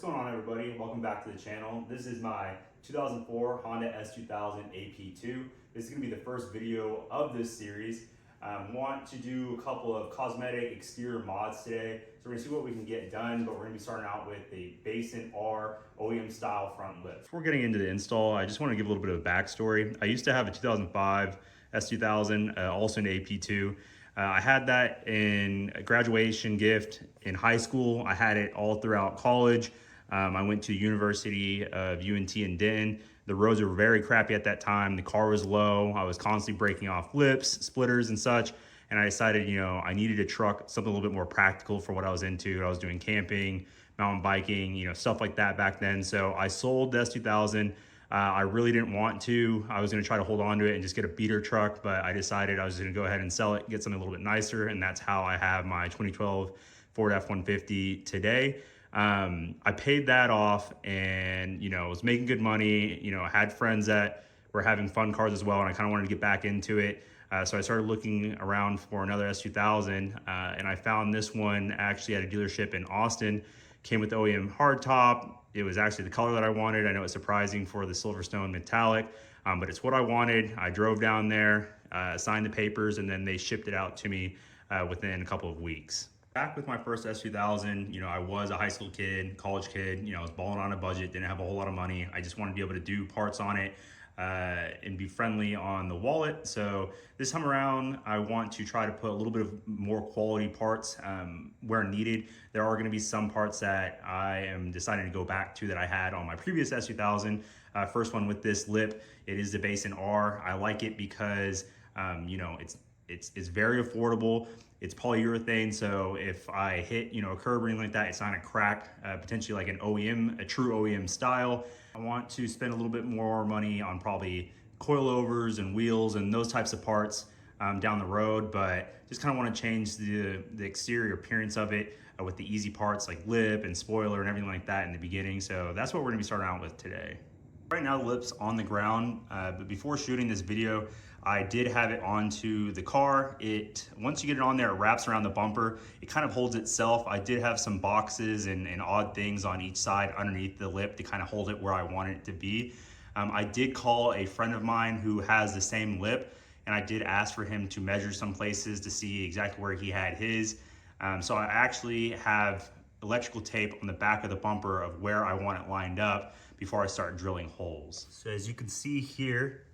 What's going on, everybody? Welcome back to the channel. This is my 2004 Honda S2000 AP2. This is going to be the first video of this series. Want to do a couple of cosmetic exterior mods today. So we're going to see what we can get done, but we're going to be starting out with a Bayson R OEM style front lip. Before getting into the install, I just want to give a little bit of a backstory. I used to have a 2005 S2000, also an AP2. I had that in a graduation gift in high school. I had it all throughout college. I went to the University of UNT in Denton. The roads were very crappy at that time. The car was low. I was constantly breaking off lips, splitters and such. And I decided, I needed a truck, something a little bit more practical for what I was into. I was doing camping, mountain biking, stuff like that back then. So I sold the S2000. I really didn't want to. I was going to try to hold on to it and just get a beater truck, but I decided I was going to go ahead and sell it, get something a little bit nicer, and that's how I have my 2012 Ford F-150 today. I paid that off and, was making good money. I had friends that were having fun cars as well, and I kind of wanted to get back into it. So I started looking around for another S2000, and I found this one actually at a dealership in Austin. Came with the OEM hardtop. It was actually the color that I wanted. I know it's surprising for the Silverstone metallic, but it's what I wanted. I drove down there, signed the papers, and then they shipped it out to me within a couple of weeks. Back with my first S2000, I was a high school kid, college kid, I was balling on a budget, didn't have a whole lot of money. I just wanted to be able to do parts on it and be friendly on the wallet. So this time around, I want to try to put a little bit of more quality parts where needed. There are going to be some parts that I am deciding to go back to that I had on my previous S2000. First one with this lip, it is the Bayson R. I like it because it's very affordable. It's polyurethane, so if I hit a curb or anything like that, it's not gonna crack, potentially like an OEM, a true OEM style. I want to spend a little bit more money on probably coilovers and wheels and those types of parts down the road, but just kind of want to change the exterior appearance of it with the easy parts like lip and spoiler and everything like that in the beginning. So that's what we're gonna be starting out with today. Right now the lip's on the ground, but before shooting this video, I did have it onto the car. Once you get it on there, it wraps around the bumper. It kind of holds itself. I did have some boxes and odd things on each side underneath the lip to kind of hold it where I want it to be. I did call a friend of mine who has the same lip, and I did ask for him to measure some places to see exactly where he had his. So I actually have electrical tape on the back of the bumper of where I want it lined up before I start drilling holes. So as you can see here,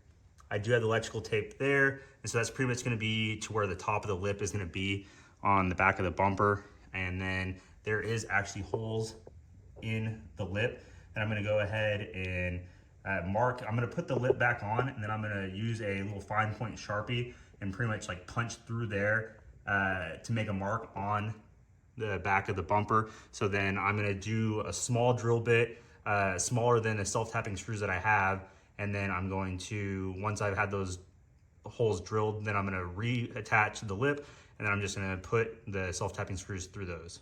I do have the electrical tape there, and so that's pretty much gonna be to where the top of the lip is gonna be on the back of the bumper. And then there is actually holes in the lip that I'm gonna go ahead and mark. I'm gonna put the lip back on, and then I'm gonna use a little fine point Sharpie and pretty much like punch through there to make a mark on the back of the bumper. So then I'm gonna do a small drill bit, smaller than the self-tapping screws that I have. And then I'm going to, once I've had those holes drilled, then I'm gonna reattach the lip, and then I'm just gonna put the self-tapping screws through those.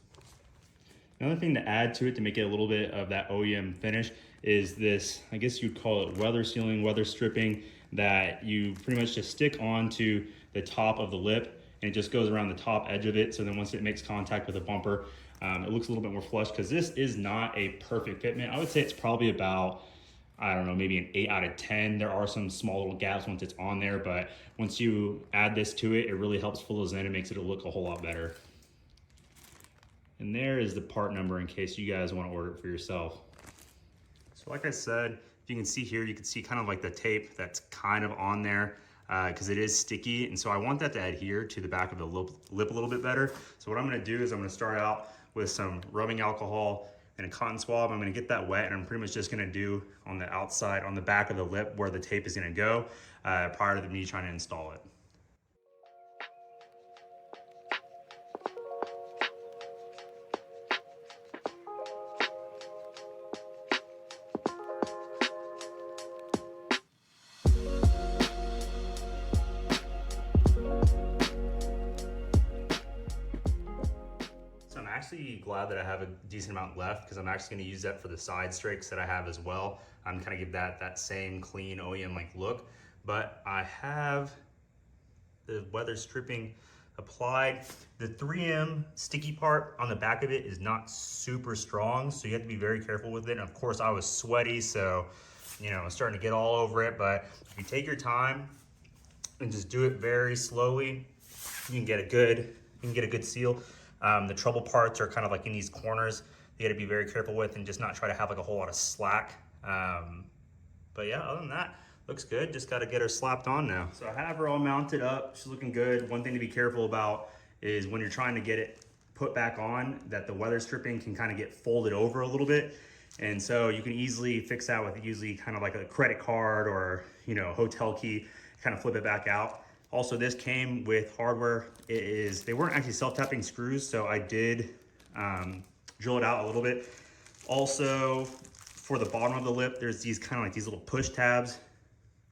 Another thing to add to it to make it a little bit of that OEM finish is this, I guess you'd call it weather sealing, weather stripping, that you pretty much just stick onto the top of the lip, and it just goes around the top edge of it. So then once it makes contact with the bumper, it looks a little bit more flush, because this is not a perfect fitment. I would say it's probably about, I don't know, maybe an 8 out of 10. There are some small little gaps once it's on there, but once you add this to it, it really helps fill those in and makes it look a whole lot better. And there is the part number in case you guys want to order it for yourself. So like I said, if you can see here, you can see kind of like the tape that's kind of on there because it is sticky. And so I want that to adhere to the back of the lip a little bit better. So what I'm going to do is I'm going to start out with some rubbing alcohol and a cotton swab. I'm gonna get that wet, and I'm pretty much just gonna do on the outside, on the back of the lip where the tape is gonna go prior to me trying to install it. I'm actually glad that I have a decent amount left, because I'm actually going to use that for the side strakes that I have as well. I'm kind of give that same clean OEM like look, but I have the weather stripping applied. The 3M sticky part on the back of it is not super strong, so you have to be very careful with it. And of course I was sweaty, so you know, it's starting to get all over it, but if you take your time and just do it very slowly, you can get a good seal. The trouble parts are kind of like in these corners. You got to be very careful with and just not try to have like a whole lot of slack. But yeah, other than that, looks good. Just got to get her slapped on now. So I have her all mounted up. She's looking good. One thing to be careful about is when you're trying to get it put back on, that the weather stripping can kind of get folded over a little bit. And so you can easily fix that with usually kind of like a credit card or, you know, hotel key, kind of flip it back out. Also, this came with hardware. They weren't actually self-tapping screws, so I did drill it out a little bit. Also, for the bottom of the lip, there's these kind of like these little push tabs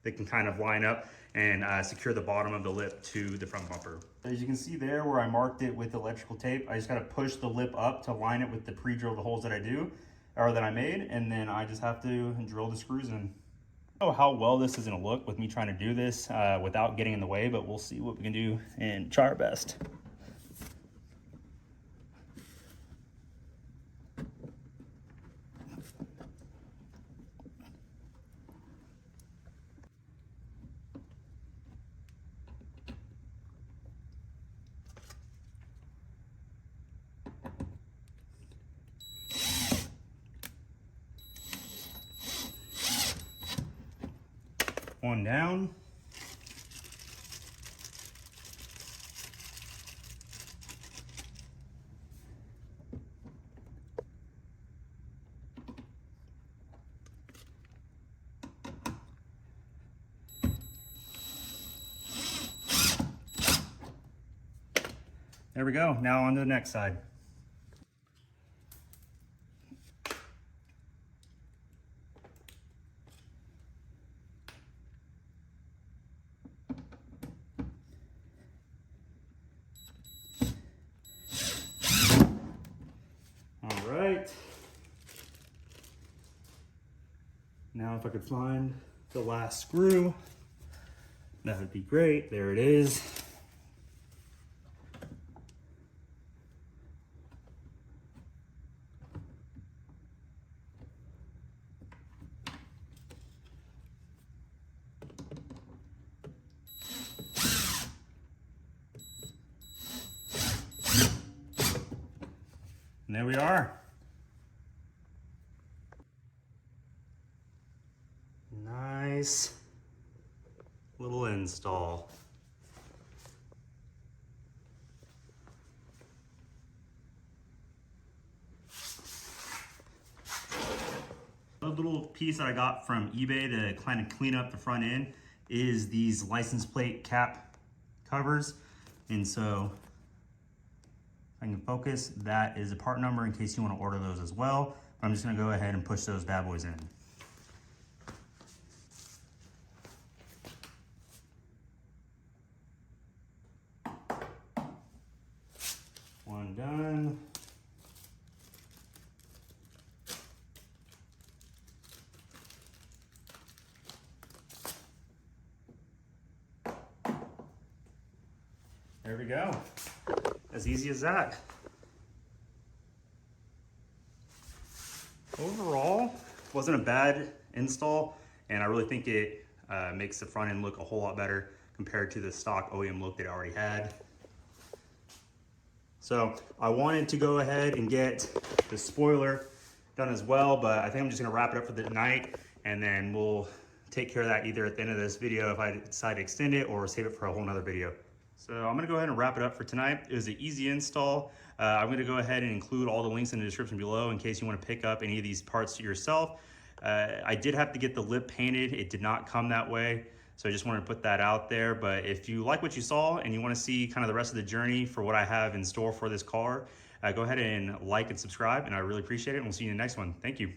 that can kind of line up and secure the bottom of the lip to the front bumper. As you can see there where I marked it with electrical tape, I just gotta push the lip up to line it with the pre-drilled holes that I made, and then I just have to drill the screws in. I don't know how well this is gonna look with me trying to do this without getting in the way, but we'll see what we can do and try our best. One down. There we go. Now on to the next side. All right. Now if I could find the last screw, that would be great. There it is. And there we are. Nice little install. A little piece that I got from eBay to kind of clean up the front end is these license plate cap covers. And so if I can focus, that is a part number in case you want to order those as well. But I'm just going to go ahead and push those bad boys in. One done. There we go. As easy as that. Overall, wasn't a bad install, and I really think it makes the front end look a whole lot better compared to the stock OEM look that I already had. So I wanted to go ahead and get the spoiler done as well, but I think I'm just gonna wrap it up for the night, and then we'll take care of that either at the end of this video if I decide to extend it or save it for a whole nother video. So I'm gonna go ahead and wrap it up for tonight. It was an easy install. I'm gonna go ahead and include all the links in the description below in case you wanna pick up any of these parts yourself. I did have to get the lip painted. It did not come that way. So I just wanted to put that out there. But if you like what you saw and you wanna see kind of the rest of the journey for what I have in store for this car, go ahead and like and subscribe, and I really appreciate it. And we'll see you in the next one. Thank you.